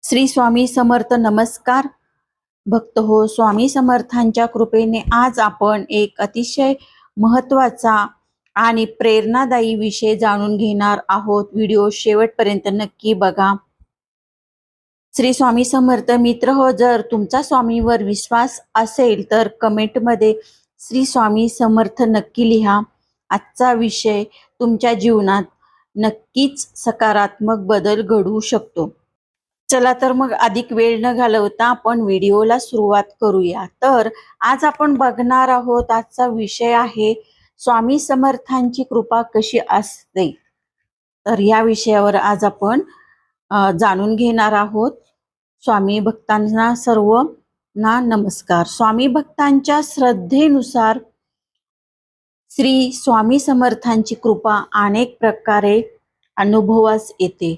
श्री स्वामी समर्थ. नमस्कार भक्त हो. स्वामी समर्थांच्या कृपेने आज आपण एक अतिशय महत्त्वाचा आणि प्रेरणादायी विषय जाणून घेणार आहोत. व्हिडिओ शेवटपर्यंत नक्की बघा. श्री स्वामी समर्थ मित्र हो, जर तुमचा स्वामीवर विश्वास असेल तर कमेंटमध्ये श्री स्वामी समर्थ नक्की लिहा. आजचा विषय तुमच्या जीवनात नक्कीच सकारात्मक बदल घडवू शकतो. चला तर मग अधिक वेळ न घालवता आपण व्हिडिओला सुरुवात करूया. तर आज आपण बघणार आहोत, आजचा विषय आहे स्वामी समर्थांची कृपा कशी असते. तर या विषयावर आज आपण जाणून घेणार आहोत. स्वामी भक्तांना सर्वांना नमस्कार. स्वामी भक्तांच्या श्रद्धेनुसार श्री स्वामी समर्थांची कृपा अनेक प्रकारे अनुभवास येते.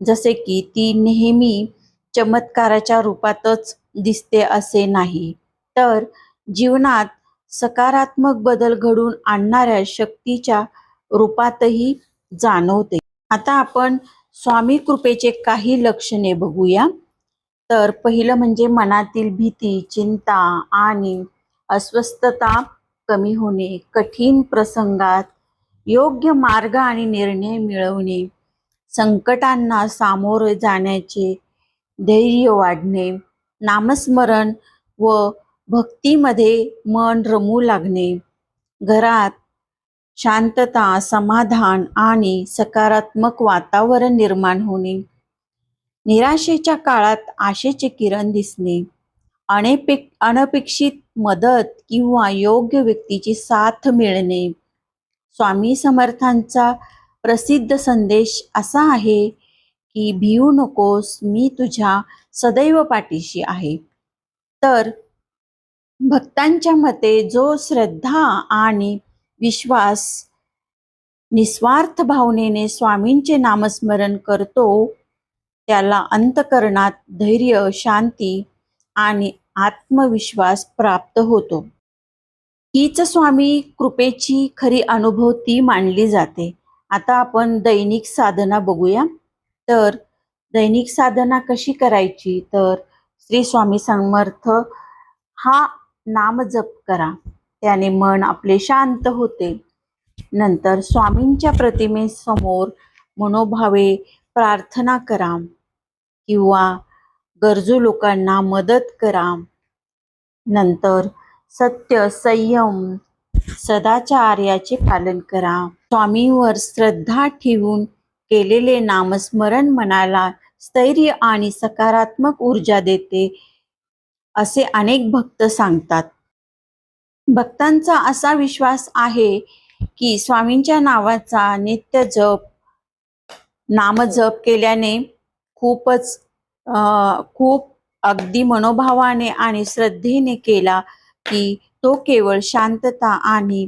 जसे की ती नेहमी चमत्काराच्या रूपातच दिसते असे नाही, तर जीवनात सकारात्मक बदल घडवून आणणाऱ्या शक्तीच्या रूपातही जाणवते. आता आपण स्वामी कृपेचे काही लक्षणे बघूया. तर पहिलं म्हणजे मनातील भीती, चिंता आणि अस्वस्थता कमी होणे, कठीण प्रसंगात योग्य मार्ग आणि निर्णय मिळवणे, संकटांना सामोरे जाण्याचे धैर्य वाढणे, नामस्मरण व भक्तीमध्ये मन रमू लागणे, घरात शांतता, समाधान आणि सकारात्मक वातावरण निर्माण होणे, निराशेच्या काळात आशेचे किरण दिसणे, अनपेक्षित मदत किंवा योग्य व्यक्तीची साथ मिळणे. स्वामी समर्थांचा प्रसिद्ध संदेश असा आहे की भिवू नकोस, मी तुझ्या सदैव पाठीशी आहे. तर भक्तांच्या मते जो श्रद्धा आणि विश्वास निस्वार्थ भावनेने स्वामींचे नामस्मरण करतो त्याला अंतःकरणात धैर्य, शांती आणि आत्मविश्वास प्राप्त होतो. हीच स्वामी कृपेची खरी अनुभूती मानली जाते. आता आपण दैनिक साधना बघूया. तर दैनिक साधना कशी करायची, तर श्री स्वामी समर्थ हा नाम जप करा, त्याने मन आपले शांत होते. नंतर स्वामींच्या प्रतिमेसमोर मनोभावे प्रार्थना करा किंवा गरजू लोकांना मदत करा. नंतर सत्य, संयम, सदाचार्याचे पालन करा. स्वामींवर श्रद्धा ठेवून केलेले नामस्मरण मनाला स्थैर्य आणि सकारात्मक ऊर्जा देते असे अनेक भक्त सांगतात. भक्तांचा असा विश्वास आहे की स्वामींच्या नावाचा नित्य नामजप केल्याने खूप अगदी मनोभावाने आणि श्रद्धेने केला की तो केवळ शांतता आणि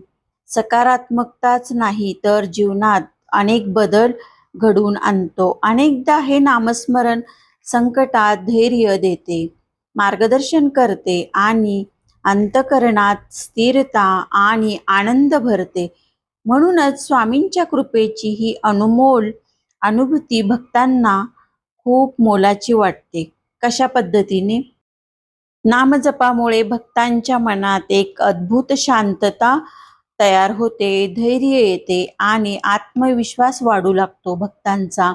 सकारात्मकताच नाही तर जीवनात अनेक बदल घडवून आणतो. अनेकदा हे नामस्मरण संकटात धैर्य देते, मार्गदर्शन करते आणि अंतःकरणात स्थिरता आणि आनंद भरते. म्हणूनच स्वामींच्या कृपेची ही अनमोल अनुभूती भक्तांना खूप मोलाची वाटते. कशा पद्धतीने? नामजपामुळे भक्तांच्या मनात एक अद्भुत शांतता तयार होते, धैर्य येते आणि आत्मविश्वास वाढू लागतो. भक्तांचा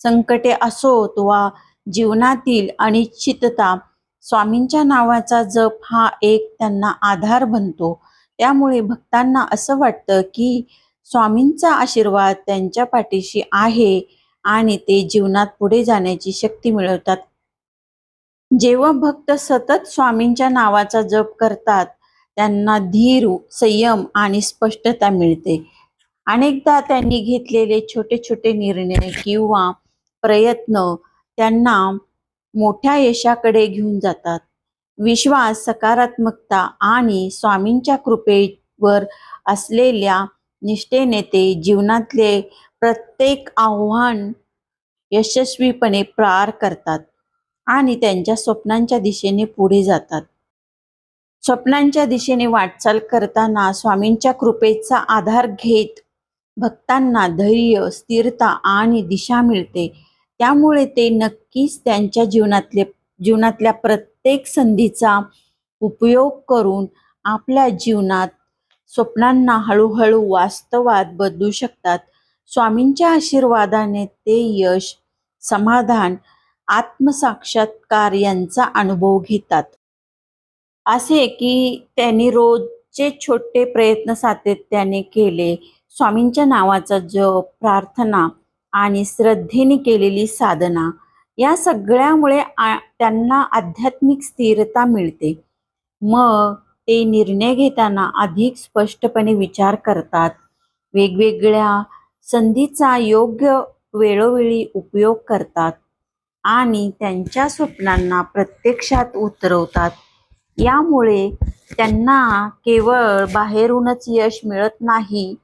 संकटे असोत वा जीवनातील अनिश्चितता, स्वामींच्या नावाचा जप हा एक त्यांना आधार बनतो. त्यामुळे भक्तांना असं वाटतं की स्वामींचा आशीर्वाद त्यांच्या पाठीशी आहे आणि ते जीवनात पुढे जाण्याची शक्ती मिळवतात. जेव्हा भक्त सतत स्वामींच्या नावाचा जप करतात त्यांना धीर, संयम आणि स्पष्टता मिळते. अनेकदा त्यांनी घेतलेले छोटे छोटे निर्णय किंवा प्रयत्न त्यांना मोठ्या यशाकडे घेऊन जातात. विश्वास, सकारात्मकता आणि स्वामींच्या कृपेवर असलेल्या निष्ठेने ते जीवनातले प्रत्येक आव्हान यशस्वीपणे पार करतात आणि त्यांच्या स्वप्नांच्या दिशेने पुढे जातात. स्वप्नांच्या दिशेने वाटचाल करताना स्वामींच्या कृपेचा आधार घेत भक्तांना धैर्य, स्थिरता आणि दिशा मिळते. त्यामुळे ते नक्कीच त्यांच्या जीवनातल्या प्रत्येक संधीचा उपयोग करून आपल्या जीवनात स्वप्नांना हळूहळू वास्तवात बदलू शकतात. स्वामींच्या आशीर्वादाने ते यश, समाधान, आत्मसाक्षात्कार यांचा अनुभव घेतात. असे की त्यांनी रोजचे छोटे प्रयत्न सातत्याने केले. स्वामींच्या नावाचा जप, प्रार्थना आणि श्रद्धेने केलेली साधना या सगळ्यामुळे त्यांना आध्यात्मिक स्थिरता मिळते. मग ते निर्णय घेताना अधिक स्पष्टपणे विचार करतात. वेगवेगळ्या संधीचा योग्य वेळोवेळी उपयोग करतात आणि त्यांच्या स्वप्नांना प्रत्यक्षात उतरवतात. यामुळे त्यांना केवळ बाहेरूनच यश मिळत नाही,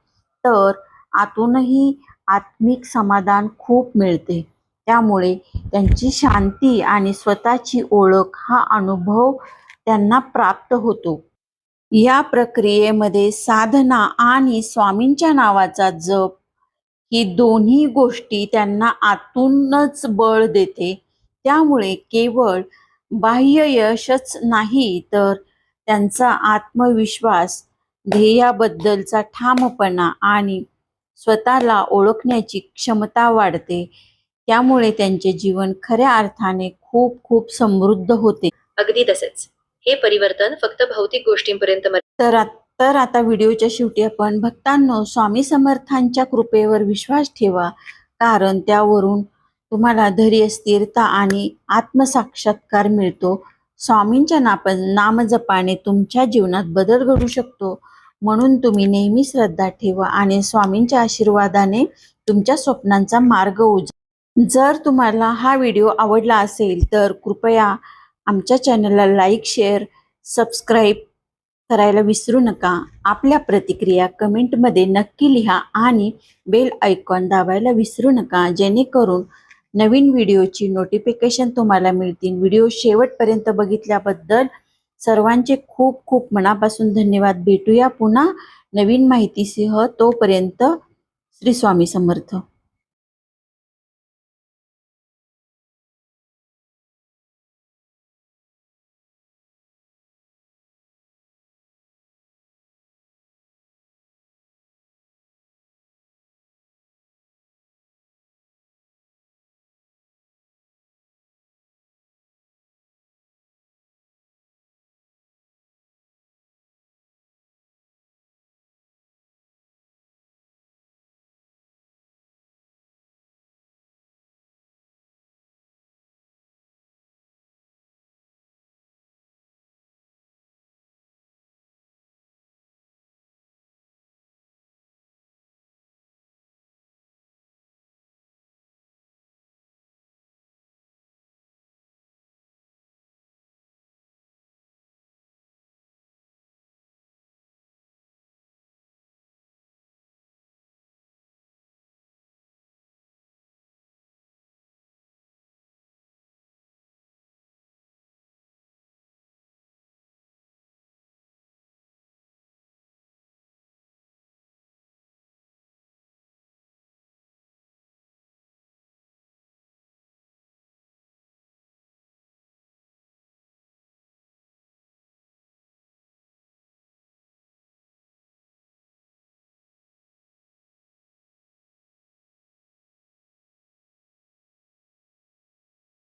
तर आतूनही आत्मिक समाधान खूप मिळते. त्यामुळे त्यांची शांती आणि स्वतःची ओळख हा अनुभव त्यांना प्राप्त होतो. या प्रक्रियेमध्ये साधना आणि स्वामींच्या नावाचा जप ही दोन्ही गोष्टी त्यांना आतूनच बळ देते. त्यामुळे केवळ बाह्य यशच नाही, तर त्यांचा आत्मविश्वास, ध्येयाबद्दलचा ठामपणा आणि स्वतःला ओळखण्याची क्षमता वाढते. त्यामुळे त्यांचे जीवन खऱ्या अर्थाने खूप खूप समृद्ध होते. अगदी तसेच हे परिवर्तन फक्त भौतिक गोष्टींपर्यंत तर आता व्हिडिओच्या शेवटी आपण भक्तांनो, स्वामी समर्थांच्या कृपेवर विश्वास ठेवा, कारण त्यावरून तुम्हाला धैर्य, स्थिरता आणि आत्मसाक्षात्कार मिळतो. स्वामींच्या नामजपाने तुमच्या जीवनात बदल घडू शकतो. म्हणून तुम्ही नेहमी श्रद्धा ठेवा आणि स्वामींच्या आशीर्वादाने तुमच्या स्वप्नांचा मार्ग जर तुम्हाला हा व्हिडिओ आवडला असेल तर कृपया आमच्या चॅनलला लाईक, शेअर, सबस्क्राईब करायला विसरू नका. आपल्या प्रतिक्रिया कमेंटमध्ये नक्की लिहा आणि बेल आयकॉन दाबायला विसरू नका, जेणेकरून नवीन व्हिडिओची नोटिफिकेशन तुम्हाला मिळतील. व्हिडिओ शेवटपर्यंत बघितल्याबद्दल सर्वांचे खूप खूप मनापासून धन्यवाद. भेटूया पुन्हा नवीन माहितीसह. तोपर्यंत श्री स्वामी समर्थ.